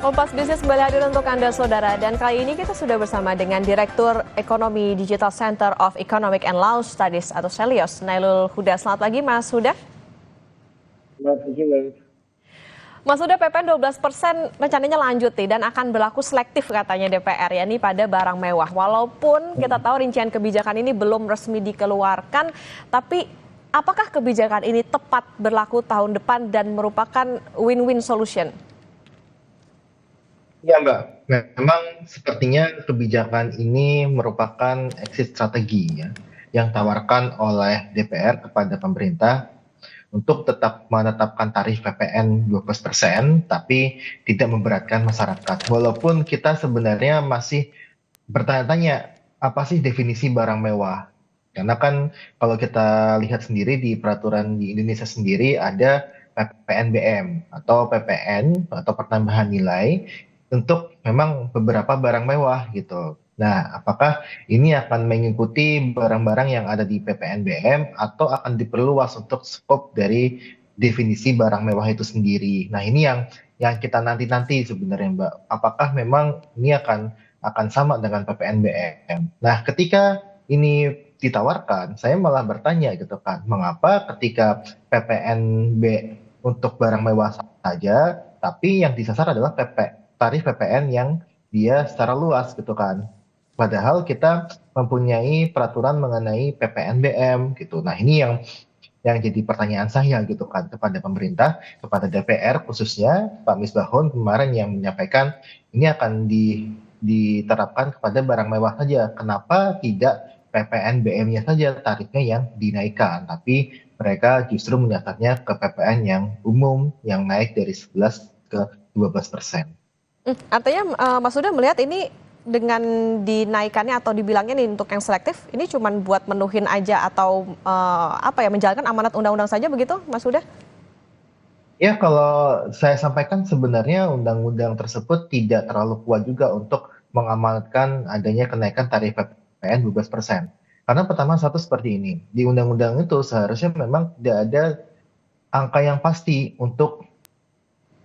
Kompas Bisnis kembali hadir untuk Anda, Saudara. Dan kali ini kita sudah bersama dengan Direktur Ekonomi Digital Center of Economic and Law Studies atau Celios, Nailul Huda. Selamat pagi, Mas Huda. Selamat pagi, Mbak. Mas Huda, PPN 12% rencananya lanjut nih dan akan berlaku selektif katanya DPR, ya nih pada barang mewah. Walaupun kita tahu rincian kebijakan ini belum resmi dikeluarkan, tapi apakah kebijakan ini tepat berlaku tahun depan dan merupakan win-win solution? Ya, Mbak. Memang sepertinya kebijakan ini merupakan exit strategi ya, yang tawarkan oleh DPR kepada pemerintah untuk tetap menetapkan tarif PPN 12%, tapi tidak memberatkan masyarakat. Walaupun kita sebenarnya masih bertanya-tanya, apa sih definisi barang mewah? Karena kan kalau kita lihat sendiri di peraturan di Indonesia sendiri ada PPNBM atau PPN atau pertambahan nilai untuk memang beberapa barang mewah gitu. Nah, apakah ini akan mengikuti barang-barang yang ada di PPNBM atau akan diperluas untuk skop dari definisi barang mewah itu sendiri? Nah, ini yang kita nanti-nanti sebenarnya, Mbak. Apakah memang ini akan sama dengan PPNBM? Nah, ketika ini ditawarkan, saya malah bertanya gitu kan, mengapa ketika PPNB untuk barang mewah saja, tapi yang disasar adalah tarif PPN yang dia secara luas gitu kan. Padahal kita mempunyai peraturan mengenai PPNBM gitu. Nah, ini yang jadi pertanyaan saya gitu kan kepada pemerintah, kepada DPR khususnya Pak Misbahun kemarin yang menyampaikan ini akan diterapkan kepada barang mewah saja. Kenapa tidak PPNBM-nya saja tarifnya yang dinaikkan, tapi mereka justru menyasarnya ke PPN yang umum yang naik dari 11 ke 12%. Artinya Mas Huda melihat ini dengan dinaikannya atau dibilangnya nih untuk yang selektif, ini cuma buat menuhin aja atau menjalankan amanat undang-undang saja begitu, Mas Huda? Ya, kalau saya sampaikan sebenarnya undang-undang tersebut tidak terlalu kuat juga untuk mengamanatkan adanya kenaikan tarif PPN 12%. Karena pertama satu seperti ini, di undang-undang itu seharusnya memang tidak ada angka yang pasti untuk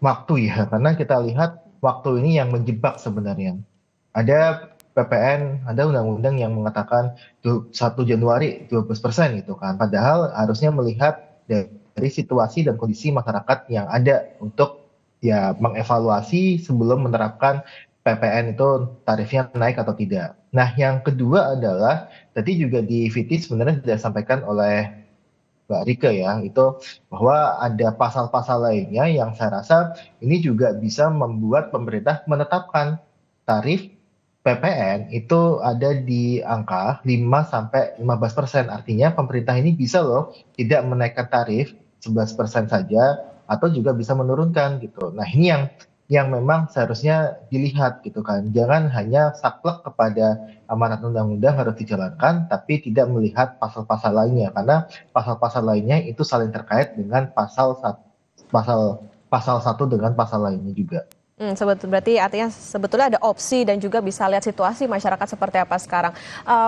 waktu ya, karena kita lihat waktu ini yang menjebak sebenarnya. Ada PPN, ada undang-undang yang mengatakan 1 Januari 12% gitu kan. Padahal harusnya melihat dari situasi dan kondisi masyarakat yang ada untuk ya mengevaluasi sebelum menerapkan PPN itu tarifnya naik atau tidak. Nah, yang kedua adalah tadi juga di VT sebenarnya sudah disampaikan oleh Mbak Rike ya, itu bahwa ada pasal-pasal lainnya yang saya rasa ini juga bisa membuat pemerintah menetapkan tarif PPN itu ada di angka 5-15%. Artinya pemerintah ini bisa loh tidak menaikkan tarif 11% saja atau juga bisa menurunkan gitu. Nah, ini yang memang seharusnya dilihat gitu kan. Jangan hanya saklek kepada amanat undang-undang harus dijalankan, tapi tidak melihat pasal-pasal lainnya karena pasal-pasal lainnya itu saling terkait dengan pasal pasal satu dengan pasal lainnya juga. Berarti artinya sebetulnya ada opsi dan juga bisa lihat situasi masyarakat seperti apa sekarang.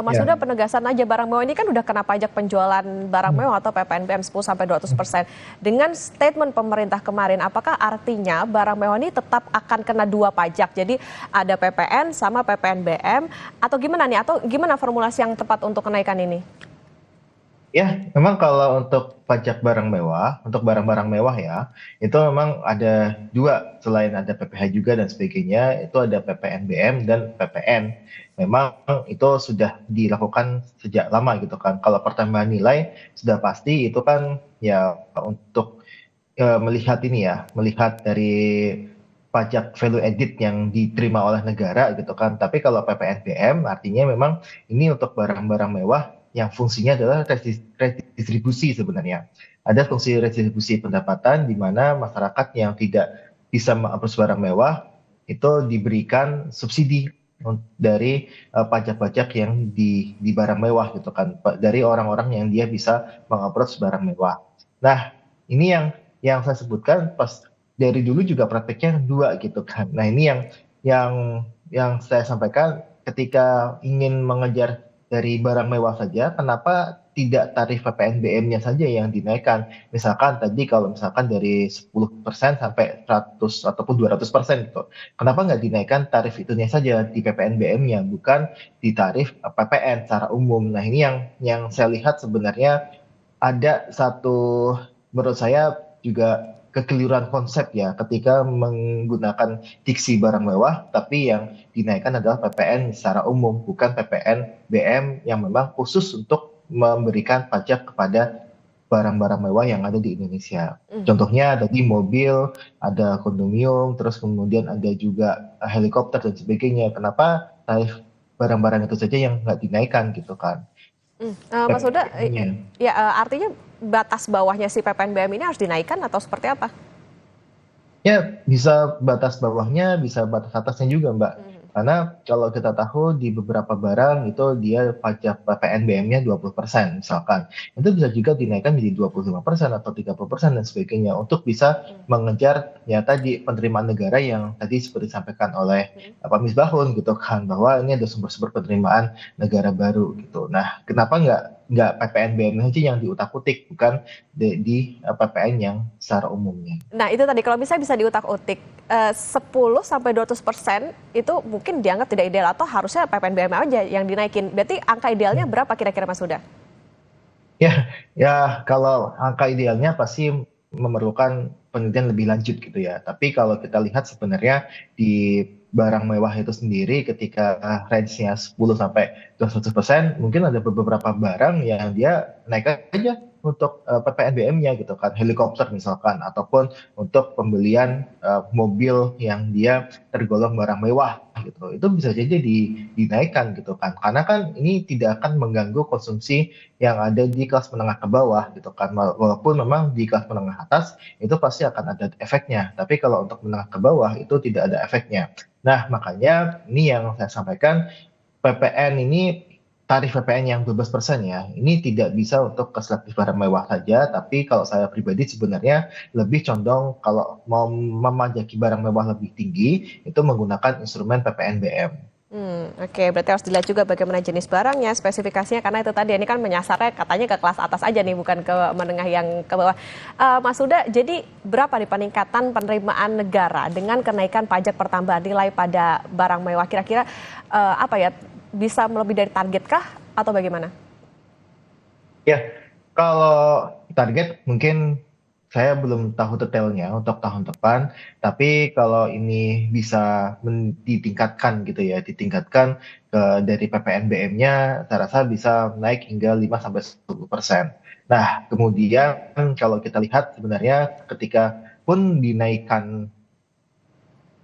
Mas Huda, Ya. penegasan aja barang mewah ini kan udah kena pajak penjualan barang mewah atau PPNBM 10-200%. Dengan statement pemerintah kemarin, apakah artinya barang mewah ini tetap akan kena dua pajak? Jadi ada PPN sama PPNBM atau gimana nih? Atau gimana formulasi yang tepat untuk kenaikan ini? Ya, memang kalau untuk pajak barang mewah, untuk barang-barang mewah ya, itu memang ada dua, selain ada PPh juga dan sebagainya, itu ada PPNBM dan PPN. Memang itu sudah dilakukan sejak lama gitu kan. Kalau pertambahan nilai sudah pasti itu kan ya untuk melihat ini ya, melihat dari pajak value added yang diterima oleh negara gitu kan. Tapi kalau PPNBM artinya memang ini untuk barang-barang mewah yang fungsinya adalah redistribusi sebenarnya. Ada fungsi redistribusi pendapatan di mana masyarakat yang tidak bisa mengapros barang mewah itu diberikan subsidi dari pajak-pajak yang di barang mewah gitu kan, dari orang-orang yang dia bisa mengapros barang mewah. Nah, ini yang saya sebutkan pas dari dulu juga prakteknya dua gitu kan. Nah, ini yang saya sampaikan ketika ingin mengejar dari barang mewah saja, kenapa tidak tarif PPNBM-nya saja yang dinaikkan. Misalkan tadi kalau misalkan dari 10% sampai 100 ataupun 200% gitu. Kenapa nggak dinaikkan tarif itunya saja di PPNBM-nya, bukan di tarif PPN secara umum. Nah ini yang saya lihat sebenarnya ada satu, menurut saya juga kekeliruan konsep ya ketika menggunakan diksi barang mewah tapi yang dinaikkan adalah PPN secara umum, bukan PPN BM yang memang khusus untuk memberikan pajak kepada barang-barang mewah yang ada di Indonesia. Hmm. Contohnya ada di mobil, ada kondominium, terus kemudian ada juga helikopter dan sebagainya. Kenapa tarif barang-barang itu saja yang nggak dinaikkan gitu kan? Mas Huda, PPN-nya. ya artinya batas bawahnya si PPNBM ini harus dinaikkan atau seperti apa? Ya, bisa batas bawahnya, bisa batas atasnya juga, Mbak. Mhm. Karena kalau kita tahu di beberapa barang itu dia pajak PPNBM-nya 20% misalkan. Itu bisa juga dinaikkan menjadi 25% atau 30% dan sebagainya untuk bisa Mhm. mengejar ya tadi penerimaan negara yang tadi seperti disampaikan oleh Mhm. Pak Misbahun gitu kan, bahwa ini ada sumber-sumber penerimaan negara baru gitu. Nah, kenapa nggak PPNBM aja yang diutak-utik, bukan di PPN yang secara umumnya. Nah itu tadi kalau misalnya bisa diutak-utik, 10 sampai 200% itu mungkin dianggap tidak ideal atau harusnya PPNBM aja yang dinaikin. Berarti angka idealnya berapa kira-kira Mas Huda? Ya, ya kalau angka idealnya pasti memerlukan penelitian lebih lanjut gitu ya. Tapi kalau kita lihat sebenarnya di barang mewah itu sendiri ketika range-nya 10 sampai 200%, mungkin ada beberapa barang yang dia naik aja untuk PPNBM-nya gitu kan, helikopter misalkan, ataupun untuk pembelian mobil yang dia tergolong barang mewah gitu. Itu bisa saja dinaikkan gitu kan. Karena kan ini tidak akan mengganggu konsumsi yang ada di kelas menengah ke bawah gitu kan. Walaupun memang di kelas menengah atas itu pasti akan ada efeknya, tapi kalau untuk menengah ke bawah itu tidak ada efeknya. Nah, makanya ini yang saya sampaikan, PPN ini tarif PPN yang 12% ya, ini tidak bisa untuk ke selektif barang mewah saja, tapi kalau saya pribadi sebenarnya lebih condong kalau mau memajaki barang mewah lebih tinggi itu menggunakan instrumen PPNBM. Oke, berarti harus dilihat juga bagaimana jenis barangnya, spesifikasinya, karena itu tadi ini kan menyasarnya katanya ke kelas atas aja nih, bukan ke menengah yang ke bawah. Mas Huda, jadi berapa nih peningkatan penerimaan negara dengan kenaikan pajak pertambahan nilai pada barang mewah? Kira-kira apa ya, bisa melebihi dari target kah atau bagaimana? Ya, kalau target mungkin saya belum tahu detailnya untuk tahun depan, tapi kalau ini bisa ditingkatkan gitu ya, ditingkatkan dari PPNBM-nya, saya rasa bisa naik hingga 5-10%. Nah, kemudian kalau kita lihat sebenarnya ketika pun dinaikkan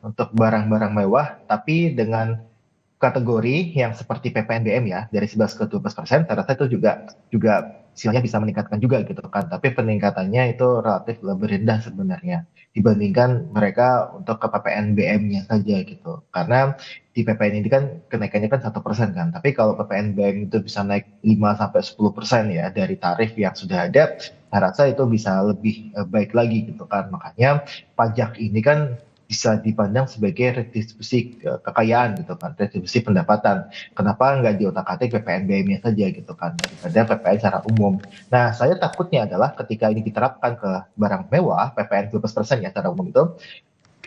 untuk barang-barang mewah, tapi dengan kategori yang seperti PPNBM ya dari 11 ke 12%, saya rasa itu juga istilahnya bisa meningkatkan juga gitu kan. Tapi peningkatannya itu relatif lebih rendah sebenarnya dibandingkan mereka untuk ke PPNBM-nya saja gitu. Karena di PPN ini kan kenaikannya kan 1% kan. Tapi kalau PPNBM itu bisa naik 5 sampai 10% ya dari tarif yang sudah ada, saya rasa itu bisa lebih baik lagi gitu kan. Makanya pajak ini kan bisa dipandang sebagai redistribusi kekayaan gitu kan, redistribusi pendapatan. Kenapa nggak diotak-atik PPNBM-nya saja gitu kan, daripada PPN secara umum. Nah, saya takutnya adalah ketika ini diterapkan ke barang mewah, PPN 12% ya secara umum itu,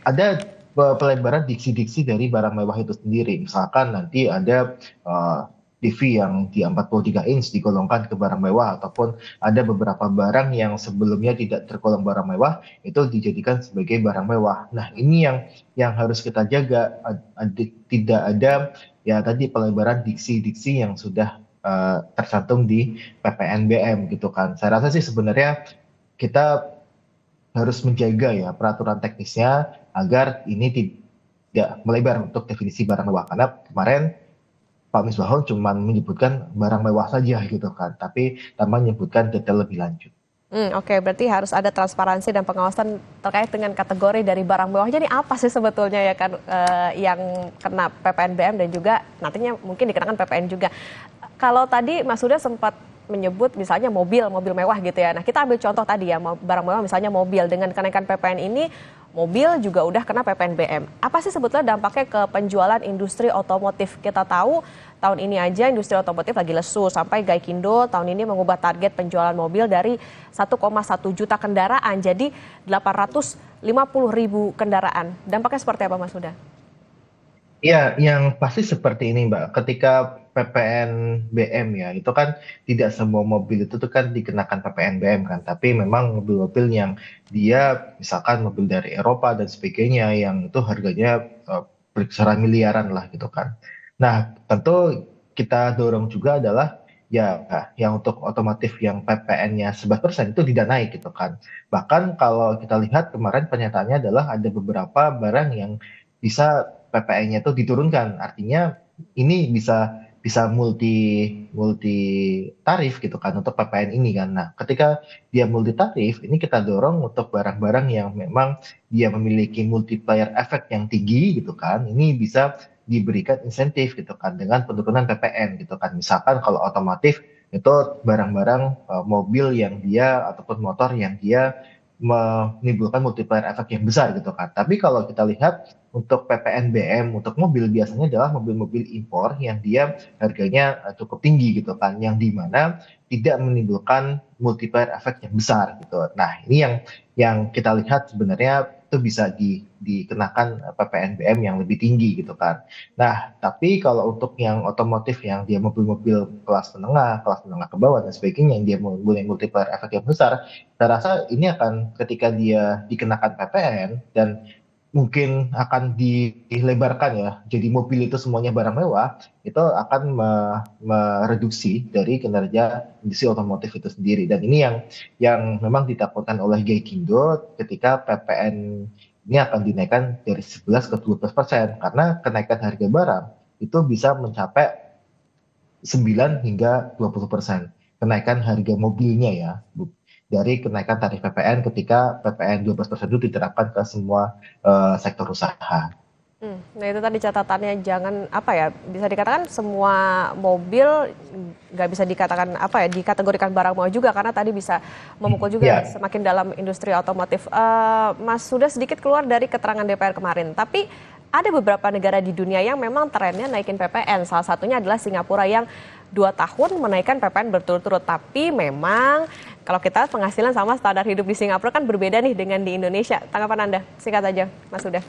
ada pelebaran diksi-diksi dari barang mewah itu sendiri. Misalkan nanti ada TV yang di 43 inch digolongkan ke barang mewah, ataupun ada beberapa barang yang sebelumnya tidak tergolong barang mewah itu dijadikan sebagai barang mewah. Nah, ini yang harus kita jaga, tidak ada ya tadi pelebaran diksi-diksi yang sudah tercantum di PPNBM gitu kan. Saya rasa sih sebenarnya kita harus menjaga ya peraturan teknisnya agar ini tidak melebar untuk definisi barang mewah. Karena kemarin Pak Misbahun cuma menyebutkan barang mewah saja gitu kan, tapi tanpa menyebutkan detail lebih lanjut. Oke, berarti harus ada transparansi dan pengawasan terkait dengan kategori dari barang mewah. Jadi apa sih sebetulnya ya kan yang kena PPNBM dan juga nantinya mungkin dikenakan PPN juga. Kalau tadi Mas Huda sempat menyebut misalnya mobil mewah gitu ya. Nah kita ambil contoh tadi ya barang mewah misalnya mobil dengan kenaikan PPN ini mobil juga udah kena PPNBM. Apa sih sebetulnya dampaknya ke penjualan industri otomotif? Kita tahu tahun ini aja industri otomotif lagi lesu, sampai Gaikindo tahun ini mengubah target penjualan mobil dari 1,1 juta kendaraan jadi 850.000 kendaraan. Dampaknya seperti apa Mas Huda? Ya, yang pasti seperti ini, Mbak. Ketika PPNBM ya, itu kan tidak semua mobil itu tuh kan dikenakan PPNBM kan, tapi memang mobil-mobil yang dia misalkan mobil dari Eropa dan sebagainya yang itu harganya berkisaran miliaran lah gitu kan. Nah, tentu kita dorong juga adalah ya yang untuk otomotif yang PPN-nya 11% itu tidak naik gitu kan. Bahkan kalau kita lihat kemarin pernyataannya adalah ada beberapa barang yang bisa PPN-nya itu diturunkan. Artinya ini bisa bisa multi multi tarif gitu kan untuk PPN ini kan. Nah, ketika dia multi tarif, ini kita dorong untuk barang-barang yang memang dia memiliki multiplier efek yang tinggi gitu kan. Ini bisa diberikan insentif gitu kan dengan penurunan PPN gitu kan. Misalkan kalau otomotif itu barang-barang mobil yang dia ataupun motor yang dia menimbulkan multiplier efek yang besar gitu kan. Tapi kalau kita lihat untuk PPNBM untuk mobil biasanya adalah mobil-mobil impor yang dia harganya cukup tinggi gitu kan, yang dimana tidak menimbulkan multiplier efek yang besar gitu. Nah, ini yang kita lihat sebenarnya itu bisa dikenakan PPNBM yang lebih tinggi gitu kan. Nah, tapi kalau untuk yang otomotif yang dia mobil-mobil kelas menengah ke bawah dan sebagainya yang dia mempunyai multiplier efek yang besar, saya rasa ini akan ketika dia dikenakan PPN dan mungkin akan dilebarkan ya, jadi mobil itu semuanya barang mewah, itu akan mereduksi dari kinerja industri otomotif itu sendiri. Dan ini yang memang ditakutkan oleh Gaikindo ketika PPN ini akan dinaikkan dari 11 ke 12%, karena kenaikan harga barang itu bisa mencapai 9 hingga 20% kenaikan harga mobilnya ya, dari kenaikan tarif PPN ketika PPN 12% itu diterapkan ke semua sektor usaha. Nah itu tadi catatannya, jangan apa ya, bisa dikatakan semua mobil nggak bisa dikatakan apa ya, dikategorikan barang mewah juga karena tadi bisa memukul juga semakin dalam industri otomotif. Mas sudah sedikit keluar dari keterangan DPR kemarin, tapi ada beberapa negara di dunia yang memang trennya naikin PPN. Salah satunya adalah Singapura yang 2 tahun menaikkan PPN berturut-turut. Tapi memang kalau kita penghasilan sama standar hidup di Singapura kan berbeda nih dengan di Indonesia. Tanggapan Anda singkat aja, Mas Huda.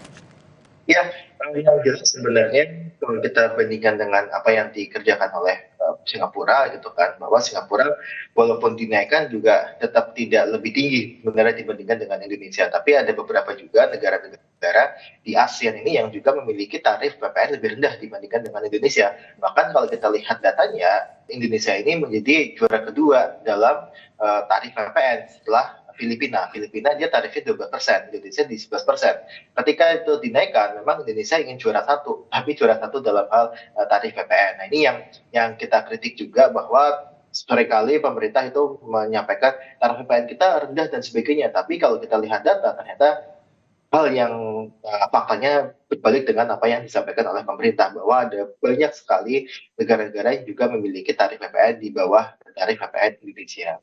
Ya, yang jelas sebenarnya kalau kita bandingkan dengan apa yang dikerjakan oleh Singapura gitu kan, bahwa Singapura walaupun dinaikkan juga tetap tidak lebih tinggi sebenarnya dibandingkan dengan Indonesia. Tapi ada beberapa juga negara-negara di ASEAN ini yang juga memiliki tarif PPN lebih rendah dibandingkan dengan Indonesia. Bahkan kalau kita lihat datanya, Indonesia ini menjadi juara kedua dalam tarif PPN setelah Filipina dia tarifnya 12%, Indonesia di 11%. Ketika itu dinaikkan, memang Indonesia ingin juara satu, tapi juara satu dalam hal tarif PPN. Nah ini yang kita kritik juga, bahwa seringkali pemerintah itu menyampaikan tarif PPN kita rendah dan sebagainya, tapi kalau kita lihat data ternyata hal yang faktanya berbalik dengan apa yang disampaikan oleh pemerintah, bahwa ada banyak sekali negara-negara yang juga memiliki tarif PPN di bawah tarif PPN Indonesia.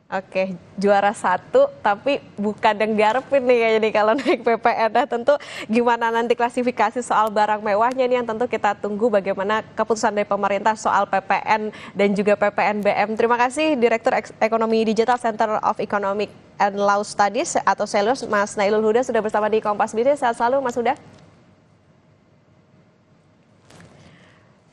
Oke, juara satu tapi bukan yang diharapin nih kayaknya nih kalau naik PPN. Nah tentu gimana nanti klasifikasi soal barang mewahnya ini yang tentu kita tunggu bagaimana keputusan dari pemerintah soal PPN dan juga PPNBM. Terima kasih Direktur Ekonomi Digital Center of Economic and Law Studies atau CELUS, Mas Nailul Huda sudah bersama di Kompas Bisnis. Sehat selalu Mas Huda.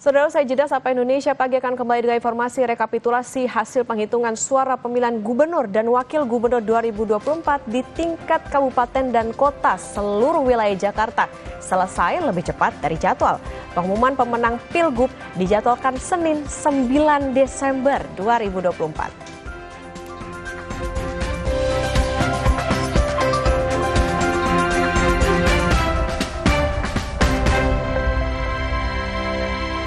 Saudara, saya jeda sampai Indonesia Pagi akan kembali dengan informasi rekapitulasi hasil penghitungan suara pemilihan gubernur dan wakil gubernur 2024 di tingkat kabupaten dan kota seluruh wilayah Jakarta selesai lebih cepat dari jadwal. Pengumuman pemenang Pilgub dijadwalkan Senin 9 Desember 2024.